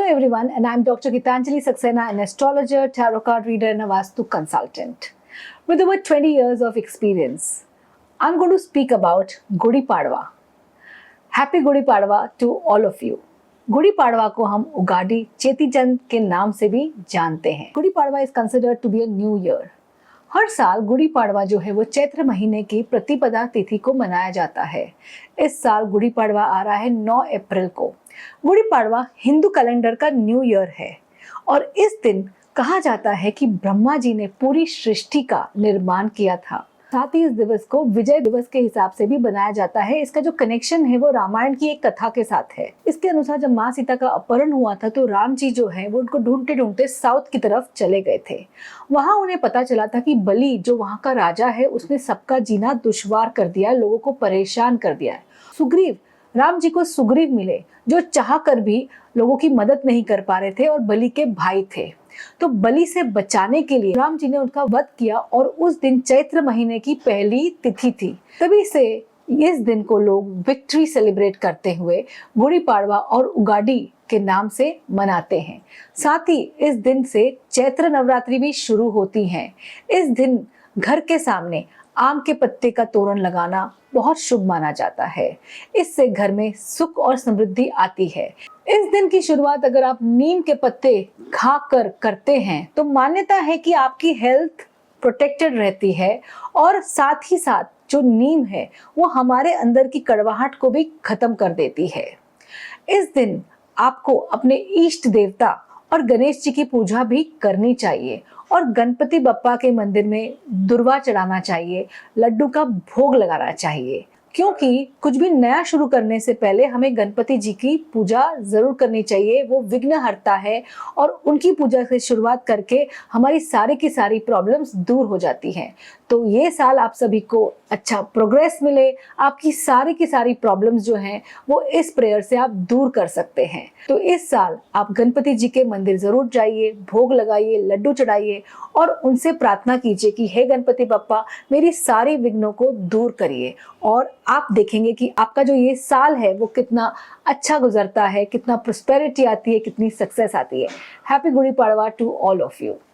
everyone, and I'm Dr. Gitanjali Saxena, an astrologer, tarot card reader, and a Vastu consultant. With over 20 years of experience, I'm going to speak about Gudi Padwa. Happy Gudi Padwa to all of you. Gudi Padwa को हम उगाड़ी चेती चंद के नाम से भी जानते हैं. Gudi Padwa is considered to be a new year. हर साल गुड़ी पाड़वा जो है वो चैत्र महीने की प्रतिपदा तिथि को मनाया जाता है. इस साल गुड़ी पाड़वा आ रहा है 9 अप्रैल को. गुड़ी पाड़वा हिंदू कैलेंडर का न्यू ईयर है और इस दिन कहा जाता है कि ब्रह्मा जी ने पूरी सृष्टि का निर्माण किया था. साथ ही इस दिवस को विजय दिवस के हिसाब से भी बनाया जाता है. इसका जो कनेक्शन है वो रामायण की एक कथा के साथ है. इसके अनुसार जब माँ सीता का अपहरण हुआ था तो राम जी जो है वो उनको ढूंढते ढूंढते साउथ की तरफ चले गए थे. वहां उन्हें पता चला था कि बलि जो वहां का राजा है उसने सबका जीना दुश्वार कर दिया, लोगों को परेशान कर दिया है. सुग्रीव, राम जी को सुग्रीव मिले जो चाह कर भी लोगों की मदद नहीं कर पा रहे थे और बलि के भाई थे. तो बलि से बचाने के लिए राम जी ने उनका वध किया और उस दिन चैत्र महीने की पहली तिथि थी. तभी से इस दिन को लोग विक्ट्री सेलिब्रेट करते हुए गुड़ी पाड़वा और उगाड़ी के नाम से मनाते हैं. साथ ही इस दिन से चैत्र नवरात्रि भी शुरू होती हैं. इस दिन घर के सामने आम के पत्ते का तोरण लगाना बहुत शुभ माना जाता है. इससे घर में सुख और समृद्धि आती है. इस दिन की शुरुआत अगर आप नीम के पत्ते खाकर करते हैं तो मान्यता है कि आपकी हेल्थ प्रोटेक्टेड रहती है और साथ ही साथ जो नीम है वो हमारे अंदर की कड़वाहट को भी खत्म कर देती है. इस दिन आपको अपने इष्ट देवता और गणेश जी की पूजा भी करनी चाहिए और गणपति बप्पा के मंदिर में दुर्वा चढ़ाना चाहिए, लड्डू का भोग लगाना चाहिए. क्योंकि कुछ भी नया शुरू करने से पहले हमें गणपति जी की पूजा जरूर करनी चाहिए. वो विघ्नहर्ता है और उनकी पूजा से शुरुआत करके हमारी सारी की सारी प्रॉब्लम्स दूर हो जाती हैं. तो ये साल आप सभी को अच्छा प्रोग्रेस मिले, आपकी सारी की सारी प्रॉब्लम्स जो हैं वो इस प्रेयर से आप दूर कर सकते हैं. तो इस साल आप गणपति जी के मंदिर जरूर जाइए, भोग लगाइए, लड्डू चढ़ाइए और उनसे प्रार्थना कीजिए कि हे गणपति बप्पा मेरी सारी विघ्नों को दूर करिए. और आप देखेंगे कि आपका जो ये साल है वो कितना अच्छा गुजरता है, कितना प्रोस्पेरिटी आती है, कितनी सक्सेस आती है. Happy Gudi Padwa to all of you.